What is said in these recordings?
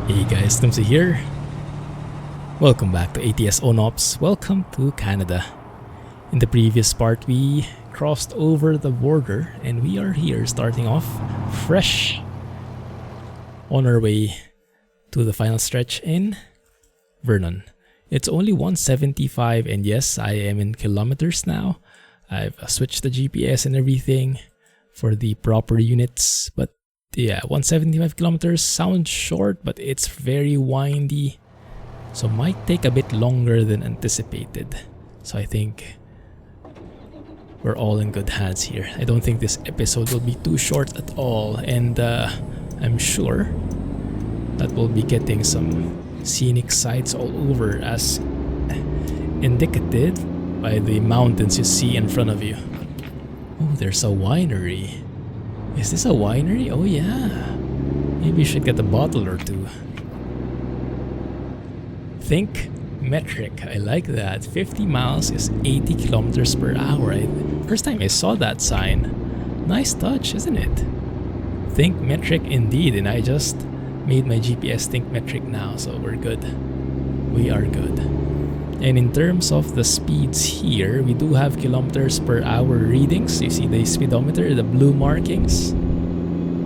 Hey guys, Clumsy here. Welcome back to ATS OwnOps. Welcome to Canada. In the previous part, we crossed over the border and we are here starting off fresh on our way to the final stretch in Vernon. It's only 175 and yes, I am in kilometers now. I've switched the GPS and everything for the proper units, but yeah, 175 kilometers sounds short, but it's very windy, so might take a bit longer than anticipated. So I think we're all in good hands here. I don't think this episode will be too short at all, and I'm sure that we'll be getting some scenic sights all over as indicated by the mountains you see in front of you. Oh, there's a winery. Is this a winery? Oh yeah. Maybe you should get a bottle or two. Think metric. I like that. 50 miles is 80 kilometers per hour. First time I saw that sign. Nice touch, isn't it? Think metric indeed, and I just made my GPS think metric now, so we're good. We are good. And in terms of the speeds here, we do have kilometers per hour readings. You see the speedometer, the blue markings.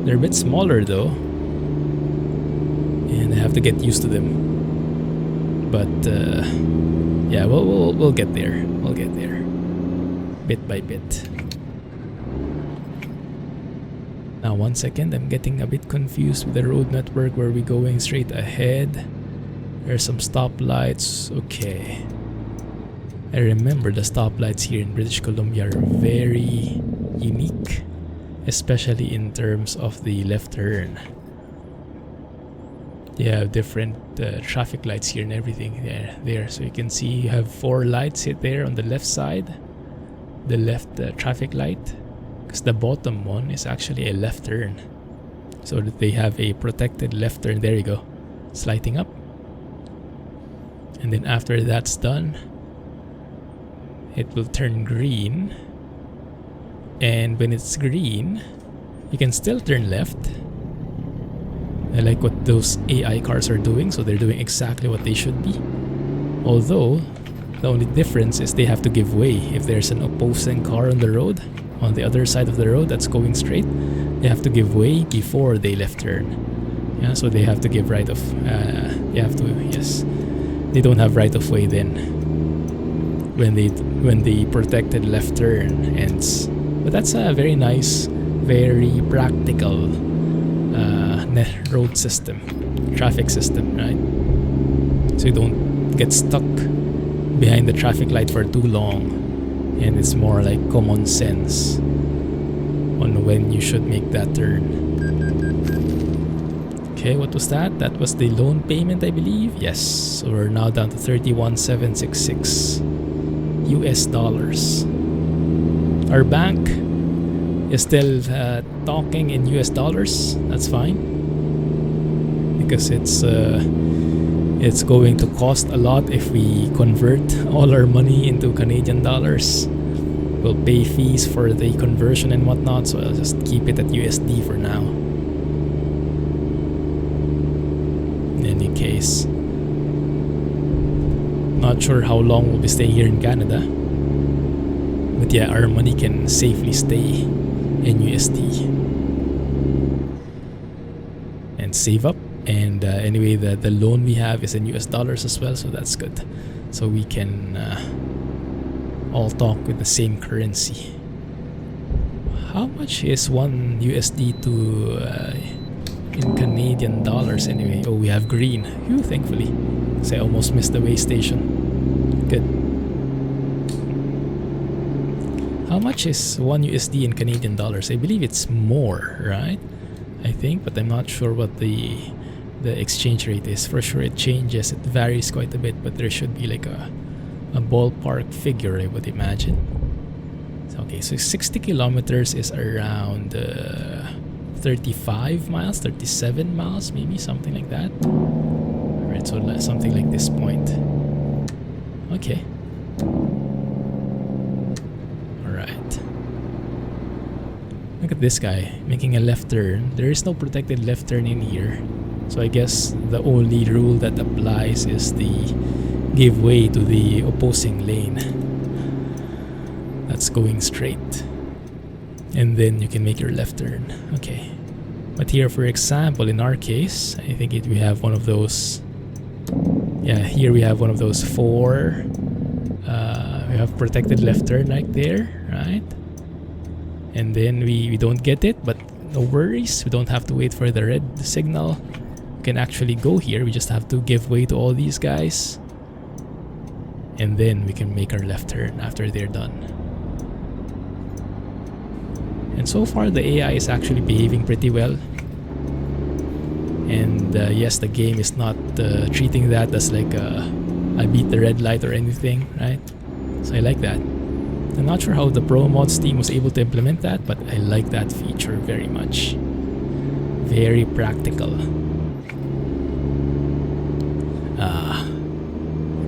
They're a bit smaller though, and I have to get used to them. But yeah, we'll get there. We'll get there, bit by bit. Now, 1 second, I'm getting a bit confused with the road network. Where we going straight ahead? There's some stoplights. Okay. I remember the stoplights here in British Columbia are very unique, especially in terms of the left turn. They have different traffic lights here and everything there. So you can see you have 4 lights hit there on the left side. The left traffic light. Because the bottom one is actually a left turn. So that they have a protected left turn. There you go. It's lighting up. And then after that's done, it will turn green. And when it's green, you can still turn left. I like what those AI cars are doing, so they're doing exactly what they should be. Although, the only difference is they have to give way. If there's an opposing car on the road, on the other side of the road that's going straight, they have to give way before they left turn. Yeah, so they have to give right of, yes. They don't have right of way then when the protected left turn ends. But that's a very nice, very practical road system, traffic system, right? So you don't get stuck behind the traffic light for too long, and it's more like common sense on when you should make that turn. Okay, what was that? That was the loan payment, I believe. Yes, so we're now down to 31,766 US dollars. Our bank is still talking in US dollars. That's fine, because it's going to cost a lot if we convert all our money into Canadian dollars. We'll pay fees for the conversion and whatnot, so I'll just keep it at USD for now. In any case, not sure how long we'll be staying here in Canada, but yeah, our money can safely stay in USD and save up. And anyway, the loan we have is in US dollars as well, so that's good. So we can all talk with the same currency. How much is 1 USD to in Canadian dollars anyway? Oh, we have green. Phew, thankfully. Because I almost missed the way station. Good. How much is 1 USD in Canadian dollars? I believe it's more, right? I think, but I'm not sure what the exchange rate is. For sure it changes, it varies quite a bit, but there should be like a ballpark figure, I would imagine. Okay, so 60 kilometers is around 35 miles, 37 miles, maybe something like that. Alright, so something like this point. Okay. Alright. Look at this guy making a left turn. There is no protected left turn in here. So I guess the only rule that applies is the give way to the opposing lane that's going straight, and then you can make your left turn. Okay, but here, for example, in our case, I think we have one of those. Yeah, here we have one of those four. We have protected left turn right there, right? And then we don't get it, but no worries. We don't have to wait for the red signal. We can actually go here. We just have to give way to all these guys, and then we can make our left turn after they're done. And so far the AI is actually behaving pretty well. And yes, the game is not treating that as like I beat the red light or anything, right? So I like that. I'm not sure how the ProMods team was able to implement that, but I like that feature very much. Very practical.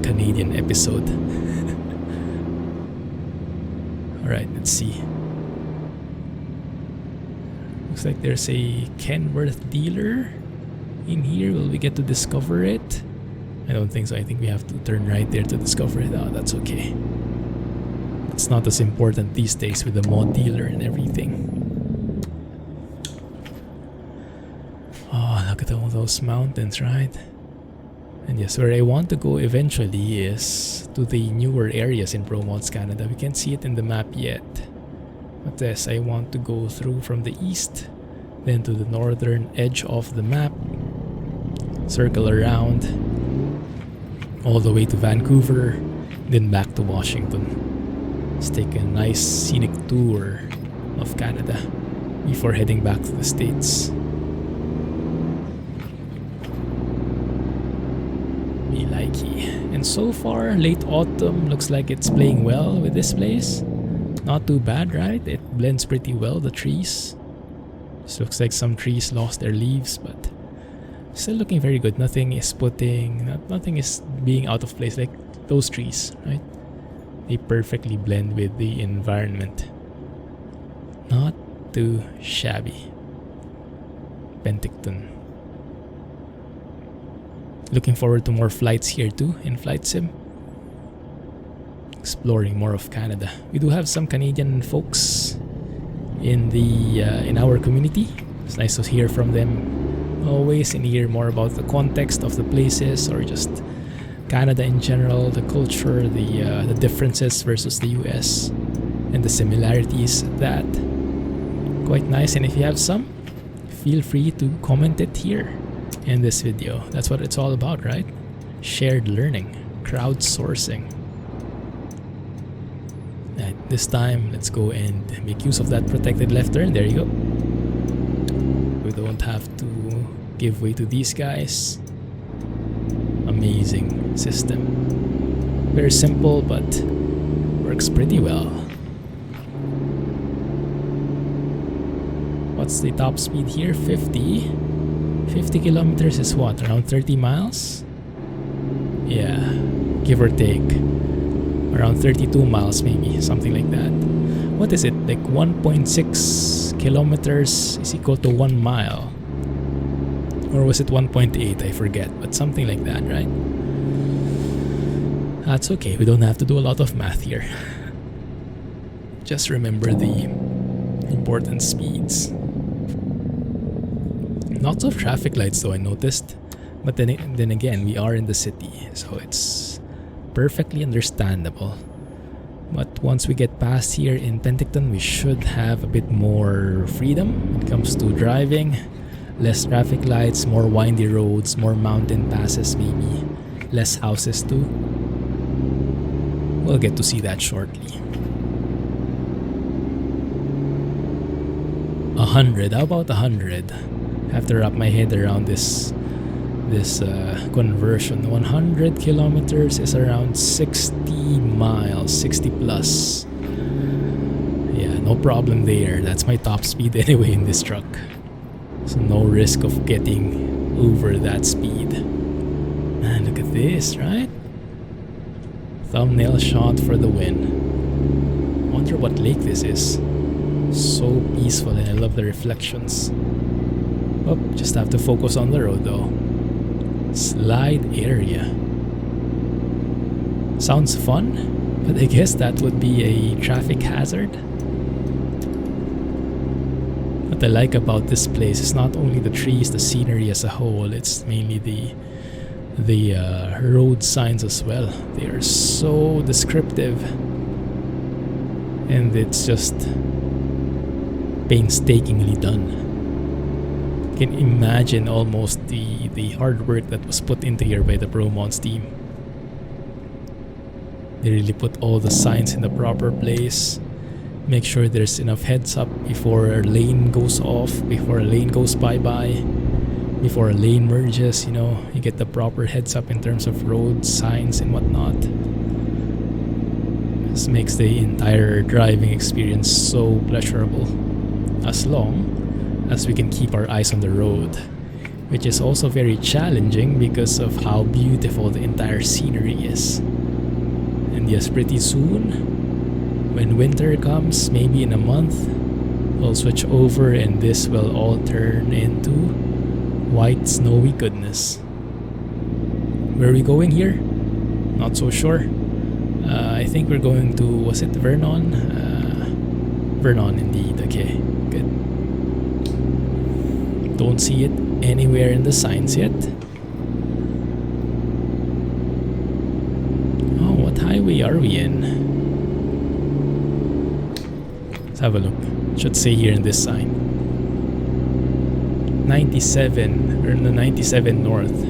Canadian episode. Alright, let's see. Looks like there's a Kenworth dealer in here. Will we get to discover it? I don't think so. I think we have to turn right there to discover it. Oh, that's okay. It's not as important these days with the mod dealer and everything. Oh, look at all those mountains, right? And yes, where I want to go eventually is to the newer areas in ProMods Canada. We can't see it in the map yet. But yes, I want to go through from the east, then to the northern edge of the map, circle around, all the way to Vancouver, then back to Washington. Let's take a nice scenic tour of Canada before heading back to the States. Me likey. And so far, late autumn looks like it's playing well with this place. Not too bad, right? It blends pretty well, the trees. This looks like some trees lost their leaves, but still looking very good. Nothing is being out of place, like those trees, right? They perfectly blend with the environment. Not too shabby. Penticton. Looking forward to more flights here too in Flight Sim. Exploring more of Canada. We do have some Canadian folks in our community. It's nice to hear from them always and hear more about the context of the places, or just Canada in general, the culture, the differences versus the US, and the similarities. That quite nice. And if you have some, feel free to comment it here in this video. That's what it's all about, right? Shared learning, crowdsourcing. And this time, let's go and make use of that protected left turn. There you go. We don't have to give way to these guys. Amazing system. Very simple, but works pretty well. What's the top speed here? 50. 50 kilometers is what? Around 30 miles? Yeah, give or take. Around 32 miles maybe, something like that. What is it? Like 1.6 kilometers is equal to 1 mile. Or was it 1.8? I forget, but something like that, right? That's okay, we don't have to do a lot of math here. Just remember the important speeds. Lots of traffic lights though, I noticed. But then again, we are in the city, so it's perfectly understandable. But once we get past here in Penticton, we should have a bit more freedom when it comes to driving. Less traffic lights, more windy roads, more mountain passes maybe. Less houses too. We'll get to see that shortly. 100, how about 100? I have to wrap my head around this conversion. 100 kilometers is around 60 miles, 60 plus. Yeah, no problem there. That's my top speed anyway in this truck. So no risk of getting over that speed. Man, look at this, right? Thumbnail shot for the win. Wonder what lake this is. So peaceful, and I love the reflections. Oh, just have to focus on the road though. Slide area. Sounds fun, but I guess that would be a traffic hazard. What I like about this place is not only the trees, the scenery as a whole, it's mainly the road signs as well. They are so descriptive, and it's just painstakingly done. You can imagine almost the hard work that was put into here by the ProMods team. They really put all the signs in the proper place. Make sure there's enough heads up before a lane goes off, before a lane goes bye-bye, before a lane merges, you know. You get the proper heads up in terms of road signs and whatnot. This makes the entire driving experience so pleasurable, as long as we can keep our eyes on the road, which is also very challenging because of how beautiful the entire scenery is. And yes, pretty soon, when winter comes, maybe in a month, we'll switch over and this will all turn into white snowy goodness. Where are we going here? Not so sure. I think we're going to, was it Vernon? Vernon indeed, okay, good. Don't see it anywhere in the signs yet. Oh, what highway are we in? Let's have a look. It should say here in this sign. 97, we're in the 97 north.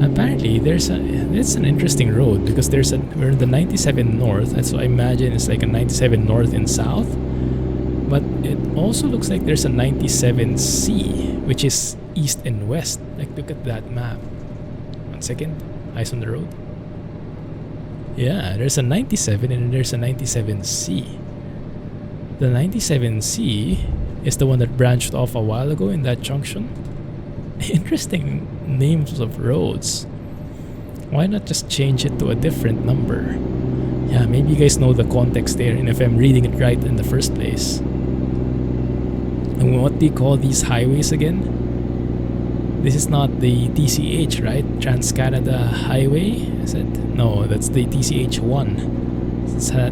Apparently it's an interesting road because we're in the 97 north, and so I imagine it's like a 97 north and south. But it also looks like there's a 97C, which is east and west. Like, look at that map. 1 second, eyes on the road. Yeah, there's a 97 and there's a 97C. The 97C is the one that branched off a while ago in that junction. Interesting names of roads. Why not just change it to a different number? Yeah, maybe you guys know the context there and if I'm reading it right in the first place. And what do you call these highways again? This is not the TCH, right? Trans-Canada Highway, is it? No, that's the TCH1.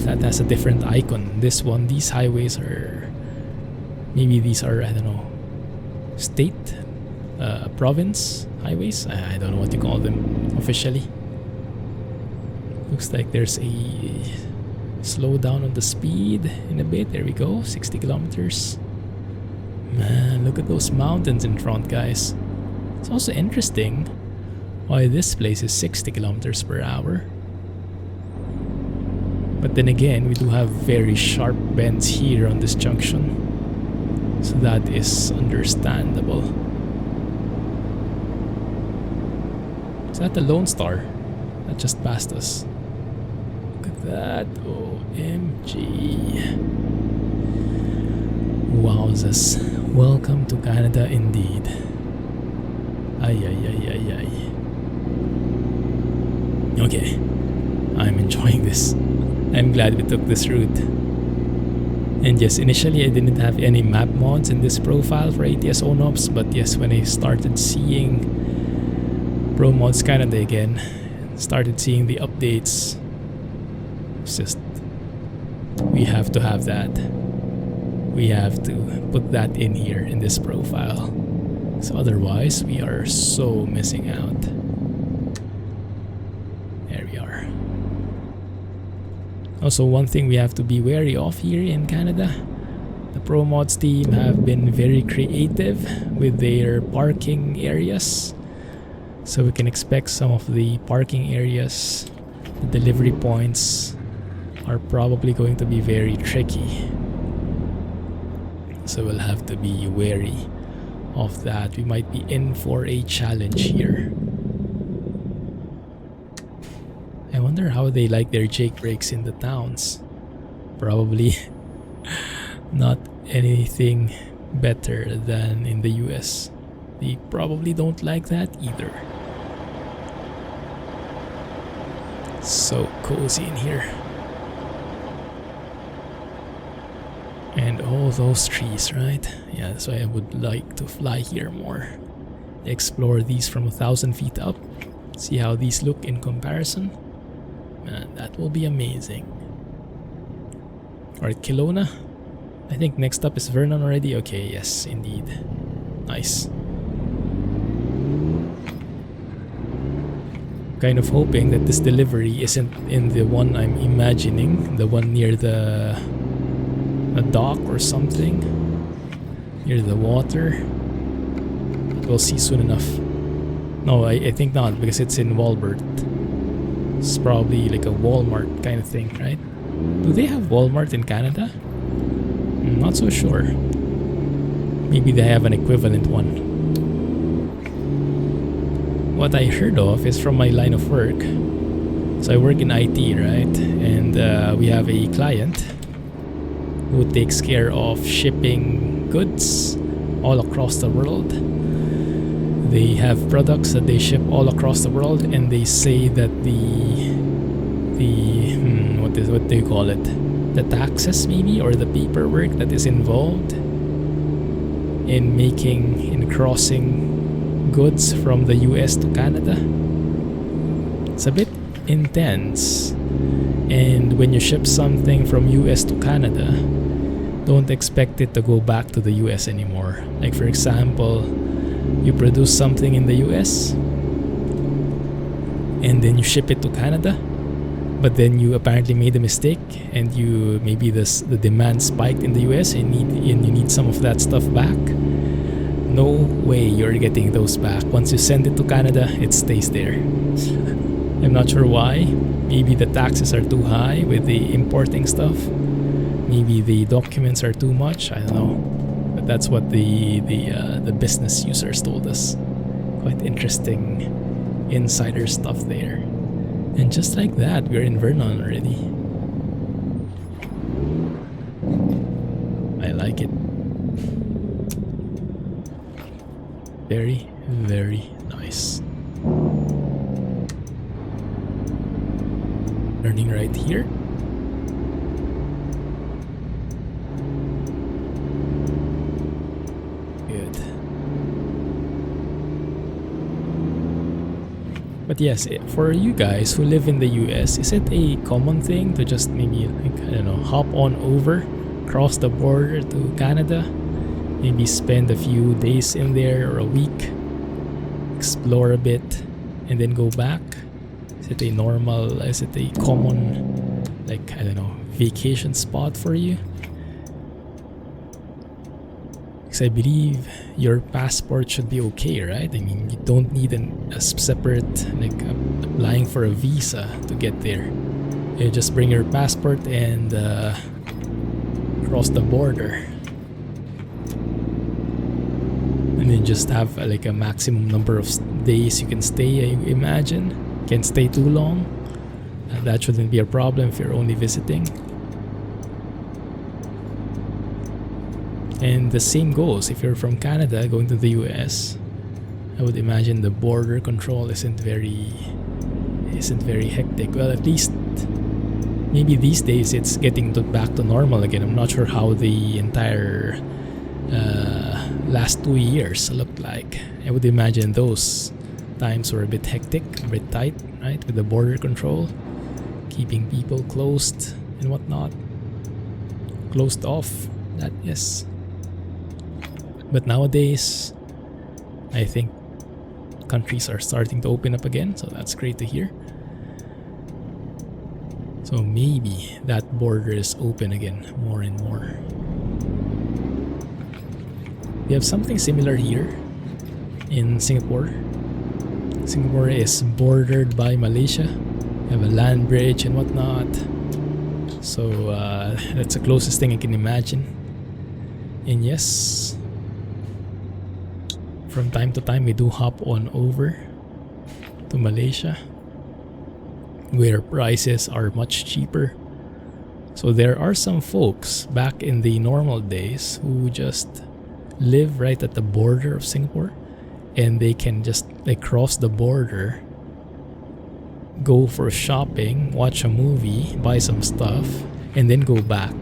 That has a different icon. This one, these highways are... Maybe these are, I don't know, state? Province highways? I don't know what you call them officially. Looks like there's a slow down on the speed in a bit. There we go, 60 kilometers. Man, look at those mountains in front, guys. It's also interesting why this place is 60 kilometers per hour. But then again, we do have very sharp bends here on this junction, so that is understandable. Is that the Lone Star that just passed us? Look at that. OMG. Wowzers. Welcome to Canada indeed. Ay. Okay. I'm enjoying this. I'm glad we took this route. And yes, initially I didn't have any map mods in this profile for ATS OwnOps, but yes, when I started seeing ProMods Canada again, started seeing the updates, it's just, we have to have that. We have to put that in here in this profile. So otherwise, we are so missing out. There we are. Also, one thing we have to be wary of here in Canada, the ProMods team have been very creative with their parking areas. So we can expect some of the parking areas, the delivery points, are probably going to be very tricky. So we'll have to be wary of that. We might be in for a challenge here. I wonder how they like their Jake breaks in the towns. Probably not anything better than in the US. They probably don't like that either. So cozy in here. And all those trees, right? Yeah, that's why I would like to fly here more. Explore these from 1,000 feet up. See how these look in comparison. Man, that will be amazing. Alright, Kelowna. I think next up is Vernon already. Okay, yes, indeed. Nice. Kind of hoping that this delivery isn't in the one I'm imagining. The one near the dock or something. Near the water. We'll see soon enough. No, I think not, because it's in Walbert. It's probably like a Walmart kind of thing, right? Do they have Walmart in Canada? I'm not so sure. Maybe they have an equivalent one. What I heard of is from my line of work. So I work in IT, right? And we have a client who takes care of shipping goods all across the world. They have products that they ship all across the world, and they say that what do you call it? The taxes maybe, or the paperwork that is involved in crossing goods from the US to Canada. It's a bit intense. And when you ship something from US to Canada, don't expect it to go back to the US anymore. Like for example, you produce something in the US and then you ship it to Canada, but then you apparently made a mistake and maybe the demand spiked in the US and you need some of that stuff back. No way you're getting those back. Once you send it to Canada, it stays there. I'm not sure why. Maybe the taxes are too high with the importing stuff. Maybe the documents are too much. I don't know. But that's what the business users told us. Quite interesting insider stuff there. And just like that, we're in Vernon already. I like it. Very, very nice. Turning right here. Good. But yes, for you guys who live in the US, is it a common thing to just maybe, like, I don't know, hop on over, cross the border to Canada, maybe spend a few days in there or a week, explore a bit, and then go back? Is it a common, like, I don't know, vacation spot for you? Because I believe your passport should be okay, right? I mean, you don't need a separate, like, applying for a visa to get there. You just bring your passport and cross the border. And then just have like a maximum number of days you can stay, I imagine. Can't stay too long. That shouldn't be a problem if you're only visiting. And the same goes if you're from Canada going to the US. I would imagine the border control isn't very hectic. Well, at least maybe these days it's getting back to normal again. I'm not sure how the entire last 2 years looked like. I would imagine those times were a bit hectic, a bit tight, right? With the border control, keeping people closed and whatnot. Closed off, that is. But nowadays, I think countries are starting to open up again, so that's great to hear. So maybe that border is open again more and more. We have something similar here in Singapore. Singapore is bordered by Malaysia. We have a land bridge and whatnot. So that's the closest thing I can imagine. And yes, from time to time we do hop on over to Malaysia, where prices are much cheaper. So there are some folks back in the normal days who just live right at the border of Singapore, and they can just like cross the border, go for shopping, watch a movie, buy some stuff, and then go back.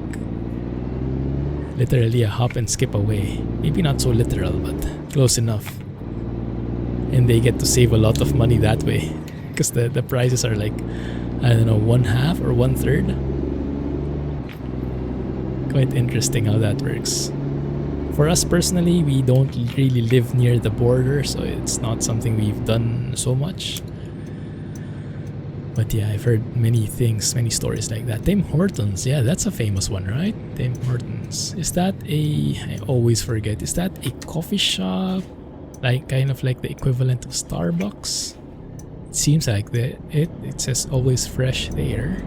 literally a hop and skip away. Maybe not so literal, but close enough. And they get to save a lot of money that way, because the prices are like, I don't know, 1/2 or 1/3. Quite interesting how that works. For us personally, we don't really live near the border, so it's not something we've done so much. But yeah, I've heard many things, many stories like that. Tim Hortons, yeah, that's a famous one, right? Tim Hortons. Is that I always forget, is that a coffee shop? Like, kind of like the equivalent of Starbucks? It seems like it says always fresh there.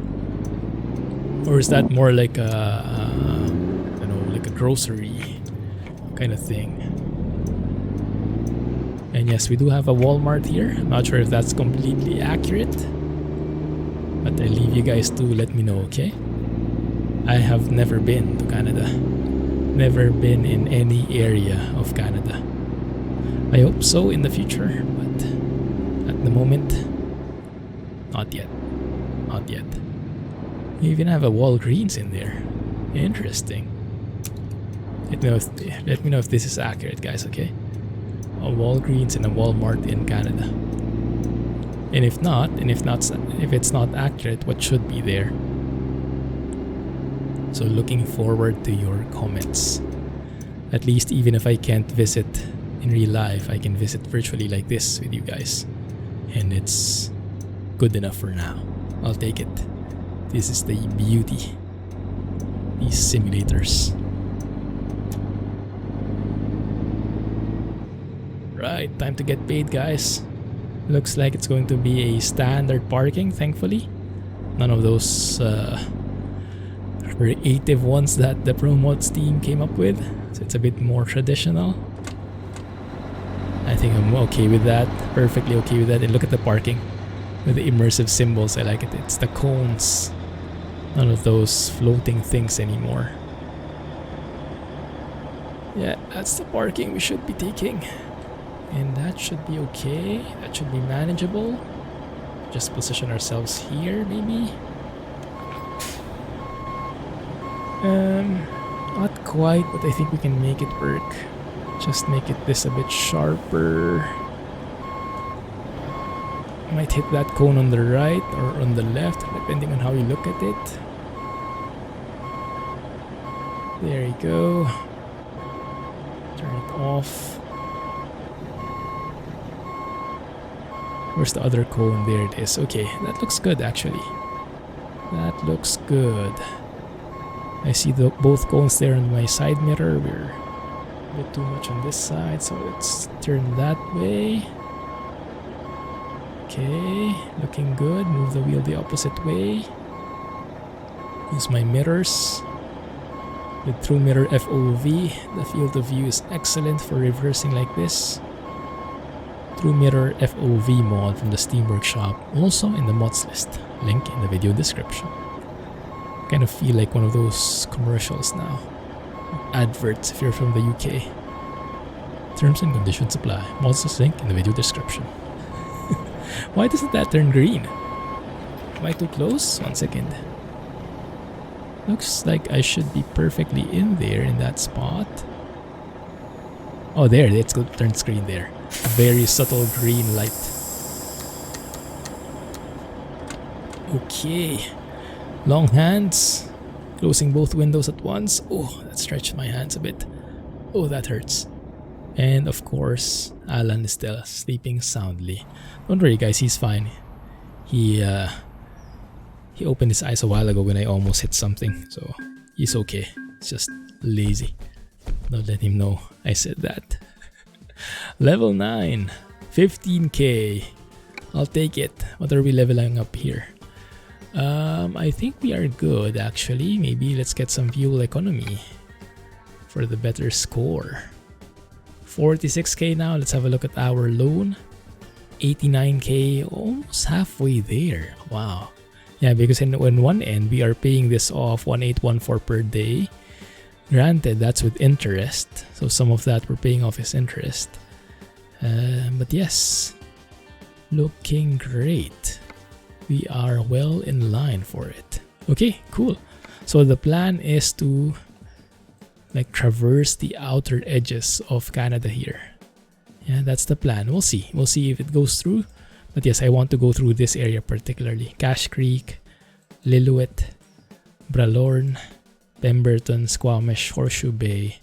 Or is that more like a, I don't know, like a grocery kind of thing? And yes, we do have a Walmart here. I'm not sure if that's completely accurate, but I leave you guys to let me know, okay? I have never been to Canada. Never been in any area of Canada. I hope so in the future, but at the moment, not yet. Not yet. You even have a Walgreens in there. Interesting. Let me know if this is accurate, guys, okay? A Walgreens and a Walmart in Canada. And if it's not accurate, what should be there? So looking forward to your comments. At least even if I can't visit in real life, I can visit virtually like this with you guys. And it's good enough for now. I'll take it. This is the beauty. These simulators. Right, time to get paid, guys. Looks like it's going to be a standard parking, thankfully. None of those creative ones that the ProMods team came up with. So it's a bit more traditional. I think I'm okay with that. Perfectly okay with that. And look at the parking with the immersive symbols. I like it. It's the cones. None of those floating things anymore. Yeah, that's the parking we should be taking. And that should be okay. That should be manageable. Just position ourselves here, maybe. Not quite, but I think we can make it work. Just make it this a bit sharper. Might hit that cone on the right or on the left, depending on how you look at it. There you go. Turn it off. Where's the other cone? There it is. Okay, that looks good actually. That looks good. I see both cones there on my side mirror. We're a bit too much on this side, so let's turn that way. Okay, looking good. Move the wheel the opposite way. Use my mirrors. With True Mirror FOV, the field of view is excellent for reversing like this. True Mirror FOV mod from the Steam Workshop, also in the mods list. Link in the video description. Kind of feel like one of those commercials now. Adverts if you're from the UK. Terms and conditions apply. Mods list link in the video description. Why doesn't that turn green? Am I too close? 1 second. Looks like I should be perfectly in there in that spot. Oh, there, it's turned green there. A very subtle green light. Okay. Long hands. Closing both windows at once. Oh, that stretched my hands a bit. Oh, that hurts. And of course, Alan is still sleeping soundly. Don't worry guys, he's fine. He opened his eyes a while ago when I almost hit something, so he's okay. It's just lazy. Don't let him know I said that. Level 9, 15k. I'll take it. What are we leveling up here? I think we are good actually. Maybe let's get some fuel economy for the better score. 46k now. Let's have a look at our loan. 89k, almost halfway there. Wow. Yeah, because in one end we are paying this off 1814 per day. Granted, that's with interest, so some of that we're paying off is interest. But yes, looking great. We are well in line for it. Okay, cool. So the plan is to like traverse the outer edges of Canada here. Yeah, that's the plan. We'll see. We'll see if it goes through. But yes, I want to go through this area particularly. Cache Creek, Lillooet, Bralorne, Pemberton, Squamish, Horseshoe Bay.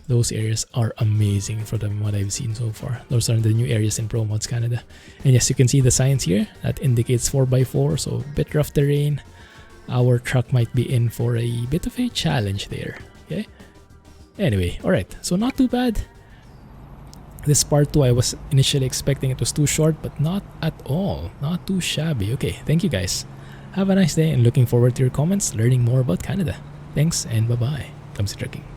Those areas are amazing from what I've seen so far. Those are the new areas in ProMods Canada. And yes, you can see the signs here. That indicates 4x4, so a bit rough terrain. Our truck might be in for a bit of a challenge there. Okay. Anyway, alright. So not too bad. This part 2, I was initially expecting it was too short, but not at all. Not too shabby. Okay, thank you guys. Have a nice day and looking forward to your comments, learning more about Canada. Thanks and bye-bye. Clumsy Trucking.